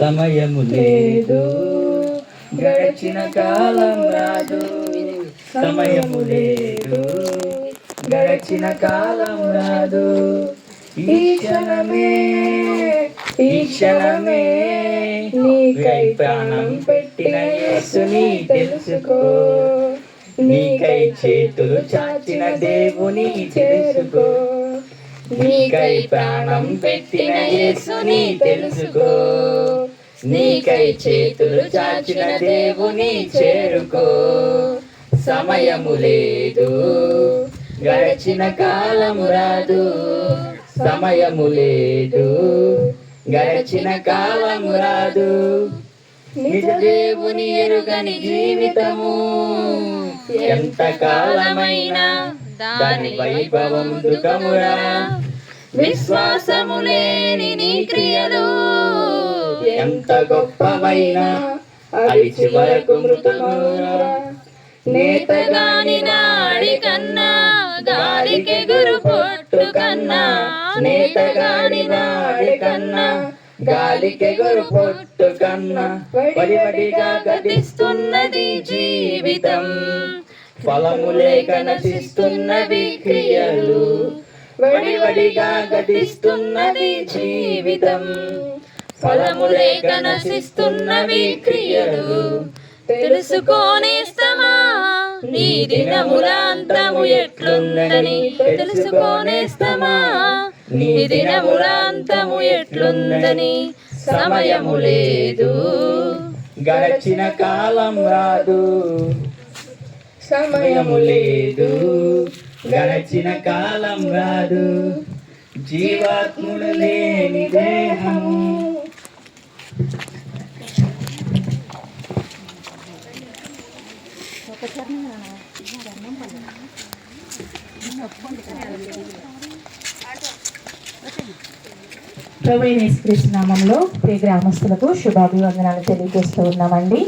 సమయము లేదు, గడిచిన కాలం రాదు. సమయము లేదు, గడిచిన కాలం రాదు. ఈ క్షణమే నీకై ప్రాణం పెట్టిన యేసుని తెలుసుకో. నీకై చేతులు చాచిన దేవుని తెలుసుకో. నీకై ప్రాణం పెట్టిన యేసుని తెలుసుకో. నీకై చేతులు చాచిన దేవుని చేరుకో. సమయము లేదు, గడిచిన కాలము రాదు. సమయము లేదు, గడిచిన కాలము రాదు. నిజ దేవుని ఎరుగని జీవితము ఎంత కాలమైనా దాని వైభవం దుఃఖమురా. విశ్వాసము లేని నీ క్రియలు ఎంత గొప్పవైనా అవి చివరకు మృతమురా. నేతగాని నాడి కన్నా గాలికి గురు పొట్టు కన్నా. నేతగాని నాడి కన్నా గాలికి గురు పొట్టు కన్నా వడివడిగా గతిస్తున్నది జీవితం. ఫలము లేక నశిస్తున్నవి క్రియలు. వడివడిగా గతిస్తున్నది జీవితం. ఫలము లేక నశిస్తున్నవి క్రియలు. తెలుసుకోనేస్తమా నీ దినములాంతము ఎట్లుందని. తెలుసుకోనేస్తమా నీ దినములాంతము ఎట్లుందని. సమయము లేదు, గడిచిన కాలం రాదు. సమయము లేదు, గడిచిన కాలం రాదు. జీవాత్ముడు లేని దేహము ప్రభువైన యేసుక్రీస్తు నామములో ప్రియ గ్రామస్తులకు శుభాభివందనాలు తెలియజేస్తూ ఉన్నామండి.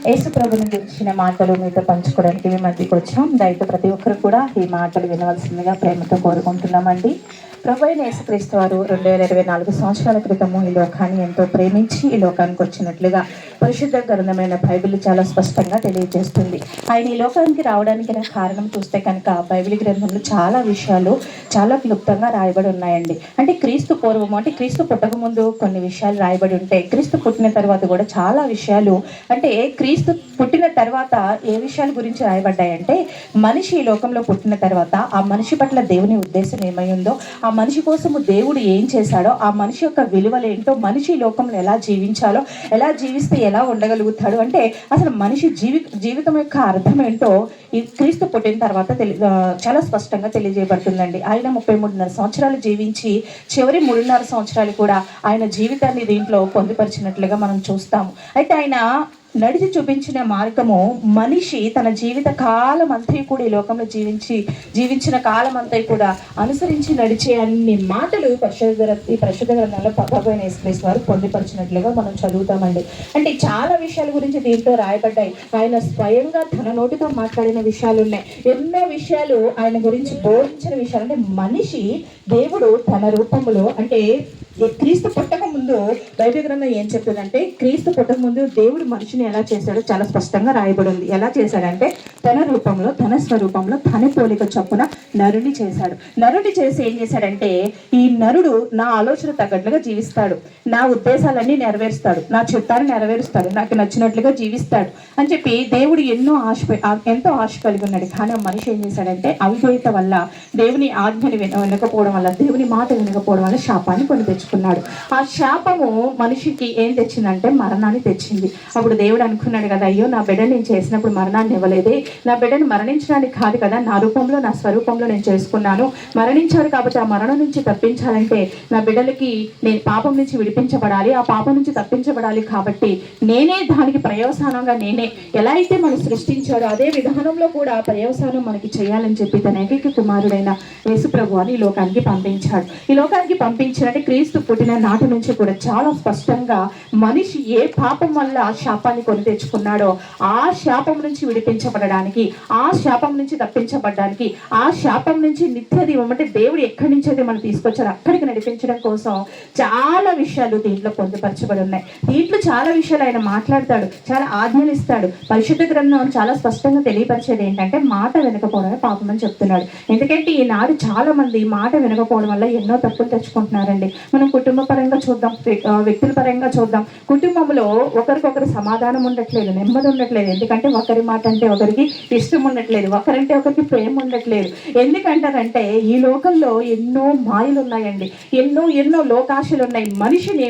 యేసు ప్రభుని గురించిన మాటలు మీతో పంచుకోవడానికి మీ మధ్యకి వచ్చాం. దయతో ప్రతి ఒక్కరు కూడా ఈ మాటలు వినవలసిందిగా ప్రేమతో కోరుకుంటున్నామండి. ప్రభువైన యేసుక్రీస్తు వారు 2024 సంవత్సరాల క్రితము ఈ లోకాన్ని ఎంతో ప్రేమించి ఈ లోకానికి వచ్చినట్లుగా పరిశుద్ధ గ్రంథమైన బైబిల్ చాలా స్పష్టంగా తెలియజేస్తుంది. ఆయన ఈ లోకానికి రావడానికి గల కారణం చూస్తే కనుక బైబిల్ గ్రంథంలో చాలా విషయాలు చాలా క్లుప్తంగా రాయబడి ఉన్నాయండి. అంటే క్రీస్తు పూర్వము, అంటే క్రీస్తు పుట్టక ముందు కొన్ని విషయాలు రాయబడి ఉంటాయి. క్రీస్తు పుట్టిన తర్వాత కూడా చాలా విషయాలు, అంటే క్రీస్తు పుట్టిన తర్వాత ఏ విషయాల గురించి రాయబడ్డాయంటే మనిషి ఈ లోకంలో పుట్టిన తర్వాత ఆ మనిషి పట్ల దేవుని ఉద్దేశం ఏమై ఉందో, ఆ మనిషి కోసము దేవుడు ఏం చేశాడో, ఆ మనిషి యొక్క విలువలేంటో, మనిషి ఈ లోకంలో ఎలా జీవించాలో, ఎలా జీవిస్తే ఎలా ఉండగలుగుతాడు, అంటే అసలు మనిషి జీవితం యొక్క అర్థం ఏంటో ఈ క్రీస్తు పుట్టిన తర్వాత చాలా స్పష్టంగా తెలియజేయబడుతుందండి. ఆయన 33.5 సంవత్సరాలు జీవించి చివరి 3.5 సంవత్సరాలు కూడా ఆయన జీవితాన్ని దీంట్లో పొందుపరిచినట్లుగా మనం చూస్తాము. అయితే ఆయన నడిచి చూపించిన మార్గము మనిషి తన జీవిత కాలం అంతా కూడా ఈ లోకంలో జీవించిన కాలం అంతా కూడా అనుసరించి నడిచే అన్ని మాటలు ఈ పరిశుద్ధ గ్రంథంలో ప్రభువైన యేసుక్రీస్తు వారు పొందుపరిచినట్లుగా మనం చదువుతామండి. అంటే చాలా విషయాల గురించి దీంట్లో రాయబడ్డాయి. ఆయన స్వయంగా తన నోటితో మాట్లాడిన విషయాలు ఉన్నాయి. ఎన్నో విషయాలు ఆయన గురించి బోధించిన విషయాలు. అంటే మనిషి దేవుడు తన రూపంలో, అంటే క్రీస్తు పుట్టక ముందు బైబిల్ గ్రంథం ఏం చెప్తుందంటే క్రీస్తు పుట్టక ముందు దేవుడు మనిషిని ఎలా చేశాడో చాలా స్పష్టంగా రాయబడి ఉంది. ఎలా చేశాడంటే తన రూపంలో, తన స్వరూపంలో, తన పోలిక చొప్పున నరుని చేశాడు. నరుని చేసి ఏం చేశాడంటే ఈ నరుడు నా ఆలోచన తగ్గట్లుగా జీవిస్తాడు, నా ఉద్దేశాలన్నీ నెరవేరుస్తాడు, నా చిత్తాన్ని నెరవేరుస్తాడు, నాకు నచ్చినట్లుగా జీవిస్తాడు అని చెప్పి దేవుడు ఎంతో ఆశ కలిగి ఉన్నాడు. కానీ ఆ మనిషి ఏం చేశాడంటే అవిధేయత వల్ల, దేవుని ఆజ్ఞని వినకపోవడం వల్ల, దేవుని మాట వినకపోవడం వల్ల శాపాన్ని కొని తెచ్చుకున్నాడు. ఆ శాపము మనిషికి ఏం తెచ్చిందంటే మరణాన్ని తెచ్చింది. అప్పుడు దేవుడు అనుకున్నాడు కదా, అయ్యో నా బిడ్డను నేను చేసినప్పుడు మరణాన్ని ఇవ్వలేదే, నా బిడ్డను మరణించడానికి కాదు కదా, నా రూపంలో నా స్వరూపంలో నేను చేసుకున్నాను, మరణించాడు కాబట్టి ఆ మరణం నుంచి తప్పించాలంటే నా బిడ్డలకి నేను పాపం నుంచి విడిపించబడాలి, ఆ పాపం నుంచి తప్పించబడాలి, కాబట్టి నేనే దానికి పర్యవసానంగా నేనే ఎలా అయితే మనం సృష్టించాడో అదే విధానంలో కూడా పర్యవసానం మనకి చేయాలని చెప్పి తన ఏకైక కుమారుడైన యేసు ప్రభువుని ఈ లోకానికి పంపించాడు. ఈ లోకానికి పంపించినట్టే క్రీస్తు పుట్టిన నాటి నుంచి కూడా చాలా స్పష్టంగా మనిషి ఏ పాపం వల్ల శాపాన్ని కొని తెచ్చుకున్నాడో ఆ శాపం నుంచి విడిపించబడడానికి, ఆ శాపం నుంచి తప్పించబడడానికి, ఆ శాపం నుంచి నిత్య దీవం అంటే దేవుడు ఎక్కడి నుంచి అయితే మనం తీసుకొచ్చారో అక్కడికి నడిపించడం కోసం చాలా విషయాలు దీంట్లో పొందుపరచబడి ఉన్నాయి. దీంట్లో చాలా విషయాలు ఆయన మాట్లాడతాడు, చాలా ఆజ్ఞలు ఇస్తాడు. పరిశుద్ధ గ్రంథం చాలా స్పష్టంగా తెలియపరిచేది ఏంటంటే మాట వినకపోవడమే పాపం అని చెప్తున్నాడు. ఎందుకంటే ఈనాడు చాలా మంది మాట వినకపోవడం వల్ల ఎన్నో తప్పులు తెచ్చుకుంటున్నారండి. మనం కుటుంబ పరంగా చూద్దాం, వ్యక్తుల పరంగా చూద్దాం. కుటుంబంలో ఒకరికొకరు సమాధానం ఉండట్లేదు, నెమ్మది ఉండట్లేదు. ఎందుకంటే ఒకరి మాట అంటే ఒకరికి ఇష్టం ఉండట్లేదు, ఒకరంటే ఒకరికి ప్రేమ ఉండట్లేదు. ఎందుకంటారంటే ఈ లోకంలో ఎన్నో మాయలు ఉన్నాయండి, ఎన్నో లోకాశలు ఉన్నాయి. మనిషిని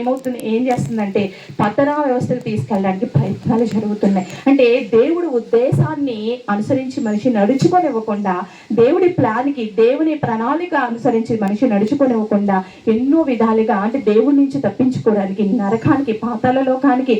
ఏం చేస్తుందంటే పతనా వ్యవస్థకు తీసుకెళ్ళడానికి ప్రయత్నాలు జరుగుతున్నాయి. అంటే దేవుడి ఉద్దేశాన్ని అనుసరించి మనిషి నడుచుకొనివ్వకుండా, దేవుడి ప్లాన్కి, దేవుని ప్రణాళిక అనుసరించి మనిషి నడుచుకొనివ్వకుండా ఎన్నో విధాలుగా అంటే దేవుడి నుంచి తప్పించుకోవడానికి, నరకానికి, పాతాళ లోకానికి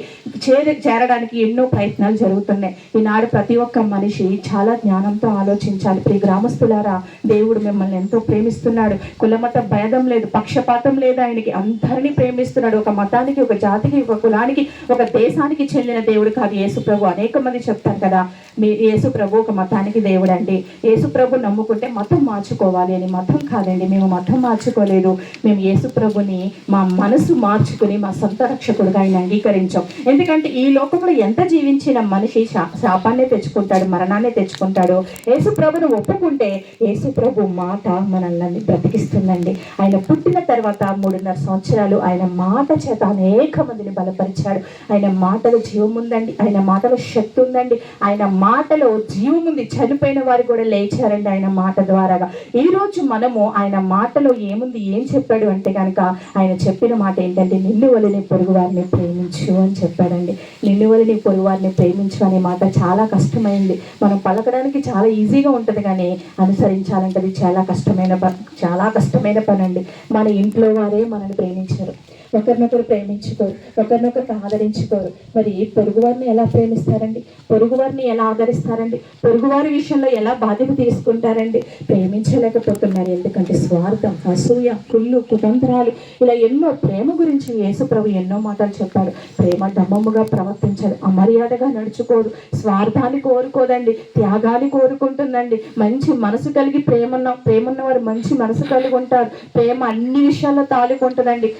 చేరడానికి ఎన్నో ప్రయత్నాలు జరుగుతున్నాయి. ఈనాడు ప్రతి ఒక్క మనిషి చాలా జ్ఞానంతో ఆలోచించాలి. ప్రియ గ్రామస్తులారా, దేవుడు మిమ్మల్ని ఎంతో ప్రేమిస్తున్నాడు. కులమత భేదం లేదు, పక్షపాతం లేదు. ఆయనకి అందరినీ ప్రేమిస్తున్నాడు. ఒక మతానికి, ఒక జాతికి, ఒక కులానికి, ఒక దేశానికి చెందిన దేవుడు కాదు యేసు ప్రభు. అనేక మంది చెప్తారు కదా, మీ యేసు ప్రభు ఒక మతానికి దేవుడు అండి, యేసు ప్రభు నమ్ముకుంటే మతం మార్చుకోవాలి అని. మతం కాదండి, మేము మతం మార్చుకోలేదు. మేము యేసు ప్రభుని మా మనసు మార్చుకుని మా సొంత రక్షకుడుగా ఆయన అంగీకరించాం. ఎందుకంటే ఈ లోకంలో ఎంత జీవించిన మనిషి శాపాన్నే తెచ్చుకుంటాడు, మరణాన్ని తెచ్చుకుంటాడు. యేసు ప్రభును ఒప్పుకుంటే యేసు ప్రభు మాట మనల్ని బ్రతికిస్తుందండి. ఆయన పుట్టిన తర్వాత 3.5 సంవత్సరాలు ఆయన మాట చేత అనేక మందిని బలపరిచాడు. ఆయన మాటలో జీవం ఉందండి, ఆయన మాటలో శక్తి ఉందండి, ఆయన మాటలో జీవం ఉంది. చనిపోయిన వారు కూడా లేచారండి ఆయన మాట ద్వారాగా. ఈ రోజు మనము ఆయన మాటలో ఏముంది, ఏం చెప్పాడు అంటే కనుక ఆయన చెప్పిన మాట ఏంటంటే నిన్ను వలని పొరుగు వారిని ప్రేమించు అని చెప్పాడండి. నిన్ను వలని పొరుగు వారిని ప్రేమించు అనే మాట చాలా కష్టమైంది. మనం పలకడానికి చాలా ఈజీగా ఉంటుంది, కానీ అనుసరించాలంటే అది చాలా కష్టమైన పని అండి. మన ఇంట్లో వారే మనల్ని ప్రేమించారు, ఒకరినొకరు ప్రేమించుకోరు, ఒకరినొకరికి ఆదరించుకోరు. మరి పొరుగువారిని ఎలా ప్రేమిస్తారండి? పొరుగువారిని ఎలా ఆదరిస్తారండి? పొరుగువారి విషయంలో ఎలా బాధ్యత తీసుకుంటారండి? ప్రేమించలేకపోతున్నారు. ఎందుకంటే స్వార్థం, అసూయ, కుళ్ళు, కుతంత్రాలు, ఇలా ఎన్నో. ప్రేమ గురించి యేసు ప్రభు ఎన్నో మాటలు చెప్పాడు. ప్రేమ డమ్మముగా ప్రవర్తించాలి, అమర్యాదగా నడుచుకోదు, స్వార్థాన్ని కోరుకోదండి, త్యాగాన్ని కోరుకుంటుందండి. మంచి మనసు కలిగి ప్రేమన్న వారు మంచి మనసు కలిగి ఉంటారు. ప్రేమ అన్ని విషయాల్లో తాలుకుంటుందండి,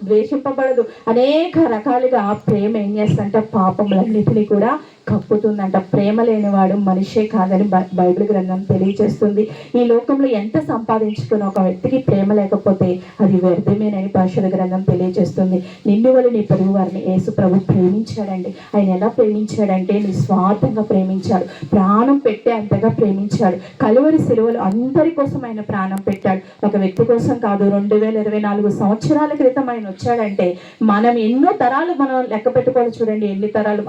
ద్వేషింపబడదు. అనేక రకాలుగా ప్రేమ ఏం చేస్తుందంటే పాపములన్నిటినీ కూడా కప్పుతుందంట. ప్రేమ లేనివాడు మనిషే కాదని బైబిల్ గ్రంథం తెలియజేస్తుంది. ఈ లోకంలో ఎంత సంపాదించుకున్న ఒక వ్యక్తికి ప్రేమ లేకపోతే అది వ్యర్థమేనని పరిశుద్ధ గ్రంథం తెలియజేస్తుంది. నిన్ను వల్ల నీ పొరుగు వారిని యేసు ప్రభు ప్రేమించాడండి. ఆయన ఎలా ప్రేమించాడంటే నిస్వార్థంగా ప్రేమించాడు, ప్రాణం పెట్టే అంతగా ప్రేమించాడు. కలువరి సిలువలు అందరి కోసం ఆయన ప్రాణం పెట్టాడు, ఒక వ్యక్తి కోసం కాదు. 2024 సంవత్సరాల క్రితం ఆయన వచ్చాడంటే మనం ఎన్నో తరాలు మనం లెక్క పెట్టుకోవాలి. చూడండి ఎన్ని తరాలు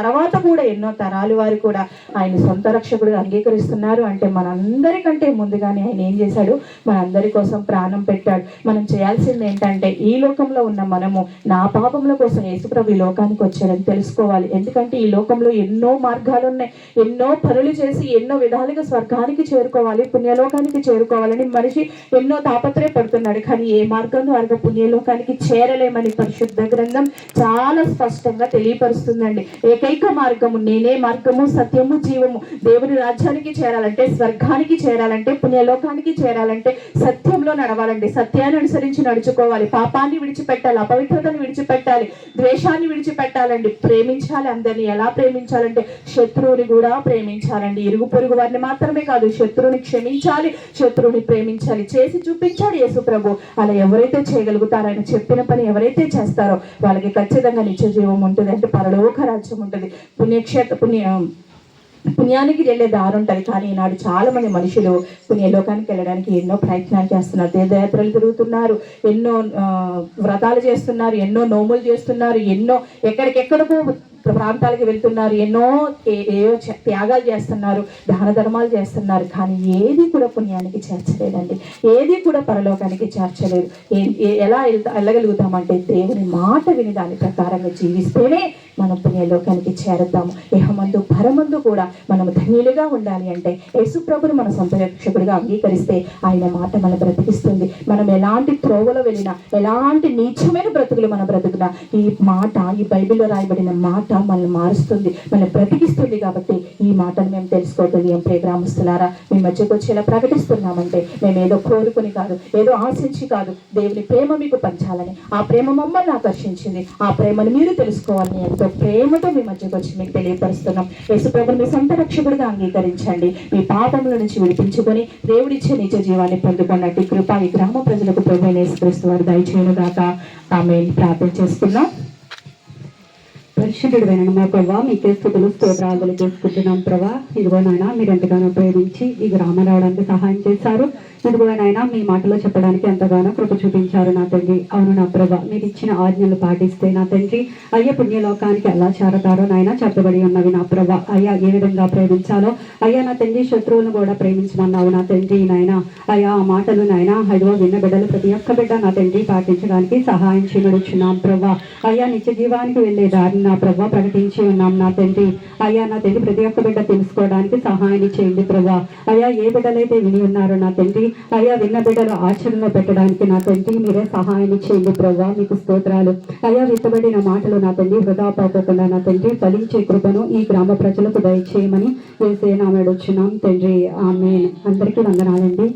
తర్వాత కూడా ఎన్నో తరాలు వారు కూడా ఆయన సొంత రక్షకుడు అంగీకరిస్తున్నారు అంటే మనందరికంటే ముందుగానే ఆయన ఏం చేశాడు? మనందరి కోసం ప్రాణం పెట్టాడు. మనం చేయాల్సింది ఏంటంటే ఈ లోకంలో ఉన్న మనము నా పాపముల కోసం యేసుప్రభు ఈ లోకానికి వచ్చాడని తెలుసుకోవాలి. ఎందుకంటే ఈ లోకంలో ఎన్నో మార్గాలు ఉన్నాయి, ఎన్నో పనులు చేసి ఎన్నో విధాలుగా స్వర్గానికి చేరుకోవాలి, పుణ్యలోకానికి చేరుకోవాలని మనిషి ఎన్నో తాపత్రయపడుతున్నాడు. కానీ ఏ మార్గం ద్వారా పుణ్యలోకానికి చేరలేమని పరిశుద్ధ గ్రంథం చాలా స్పష్టంగా తెలియపరుస్తుందండి. ఏకైక మార్గము, నేనే మార్గము, సత్యము, జీవము. దేవుని రాజ్యానికి చేరాలంటే, స్వర్గానికి చేరాలంటే, పుణ్యలోకానికి చేరాలంటే సత్యంలో నడవాలండి. సత్యాన్ని అనుసరించి నడుచుకోవాలి, పాపాన్ని విడిచిపెట్టాలి, అపవిత్రతను విడిచిపెట్టాలి, ద్వేషాన్ని విడిచిపెట్టాలండి. ప్రేమించాలి. అందరినీ ఎలా ప్రేమించాలంటే శత్రువుని కూడా ప్రేమించాలండి. ఇరుగు పొరుగు వారిని మాత్రమే కాదు, శత్రువుని క్షమించాలి, శత్రువుని ప్రేమించాలి. చేసి చూపించాడు యేసు ప్రభు. అలా ఎవరైతే చేయగలుగుతారో, ఆయన చెప్పిన పని ఎవరైతే చేస్తారో వాళ్ళకి ఖచ్చితంగా నిత్య జీవం ఉంటుంది, అంటే పరలోక రాజ్యం ఉంటుంది. పుణ్యానికి వెళ్ళే దారి ఉంటుంది. కానీ ఈనాడు చాలా మంది మనుషులు పుణ్యలోకానికి వెళ్ళడానికి ఎన్నో ప్రయత్నాలు చేస్తున్నారు, తీర్థయాత్రలు తిరుగుతున్నారు, ఎన్నో వ్రతాలు చేస్తున్నారు, ఎన్నో నోములు చేస్తున్నారు, ఎన్నో ఎక్కడికెక్కడికో ప్రాంతాలకు వెళ్తున్నారు, ఎన్నో త్యాగాలు చేస్తున్నారు, దాన ధర్మాలు చేస్తున్నారు. కానీ ఏది కూడా పుణ్యానికి చేర్చలేదండి, ఏది కూడా పరలోకానికి చేర్చలేదు. ఎలా వెళ్ళగలుగుతామంటే దేవుని మాట విని దాని ప్రకారంగా జీవిస్తేనే మన పుణ్యలోకానికి చేరుతాము. ఇహమందు పరమందు కూడా మనము ధన్యులుగా ఉండాలి అంటే యేసు ప్రభుని మన సొంత రక్షకుడిగా అంగీకరిస్తే ఆయన మాట మన బ్రతికిస్తుంది. మనం ఎలాంటి త్రోవలో వెళ్ళినా, ఎలాంటి నీచమైన బ్రతుకులు మన బ్రతుకునా, ఈ మాట, ఈ బైబిల్లో రాయబడిన మాట మనల్ని మారుస్తుంది, మనల్ని బ్రతికిస్తుంది. కాబట్టి ఈ మాటను మేము తెలుసుకోవట్లేదు. ఏం ప్రియ గ్రామస్తులారా, మీ మధ్యకు వచ్చి ఎలా ప్రకటిస్తున్నామంటే మేము ఏదో కోరుకుని కాదు, ఏదో ఆశించి కాదు, దేవుని ప్రేమ మీకు పంచాలని, ఆ ప్రేమ మమ్మల్ని ఆకర్షించింది, ఆ ప్రేమను మీరు తెలుసుకోవాలని ఎంతో ప్రేమతో మీ మధ్యకు వచ్చి మీకు తెలియపరుస్తున్నాం. యేసు ప్రభుని మీ సొంత రక్షకుడిగా అంగీకరించండి. మీ పాపముల నుంచి విడిపించుకొని దేవుడిచ్చే నిజ జీవాన్ని పొందుకున్నట్టు కృప ఈ గ్రామ ప్రజలకు ప్రభు యేసుక్రీస్తు వారు దయచేయునుగాక. ఆమేన్. ప్రార్థన చేసుకుందాం. పరిశుద్ధుడైన మా ప్రభా, మీకే స్తుతులు స్తోత్రాలు చేసుకుంటున్నాం ప్రభా. ఇదిగో నాయన, మీరు ఎంతగానో ప్రేమించి ఈ గ్రామం రావడానికి సహాయం చేశారు. ఇదిగో నాయన, మీ మాటలో చెప్పడానికి ఎంతగానో కృప చూపించారు నా తండ్రి. అవును నా ప్రభా, మీరు ఇచ్చిన ఆజ్ఞలు పాటిస్తే నా తండ్రి అయ్యా పుణ్యలోకానికి ఎలా చేరతారో నాయన చెప్పబడి ఉన్నవి నా ప్రభా. అయ్యా ఏ విధంగా ప్రేమించాలో అయ్యా నా తండ్రి శత్రువులను కూడా ప్రేమించమన్నావు నా తండ్రి. నాయన అయ్యా ఆ మాటలు నాయన అదిగో విన్న బిడ్డలు ప్రతి ఒక్క బిడ్డ నా తండ్రి పాటించడానికి సహాయం చేయనుచున్నాం ప్రభా. అయ్యా నిత్య జీవానికి వెళ్ళే దారిని నా ప్రభా ప్రకటించి ఉన్నాం నా తండ్రి. అయ్యా నా తండ్రి ప్రతి ఒక్క బిడ్డ తెలుసుకోవడానికి సహాయం చేయండి ప్రభా. అయ్యా ఏ బిడ్డలైతే విని ఉన్నారో నా తండ్రి, అయ్యా విన్న బిడ్డలు ఆచరణలో పెట్టడానికి నా తండ్రి మీరే సహాయం చేయండి ప్రభా. మీకు స్తోత్రాలు. అయ్యా విత్తబడిన మాటలు నా తండ్రి వృధా పోకుండా నా తండ్రి ఫలించే కృపను ఈ గ్రామ ప్రజలకు దయచేయమని యేసయ్య నామమున అడుగుచున్నాం తండ్రి. ఆమేన్. అందరికీ వందనాలండి.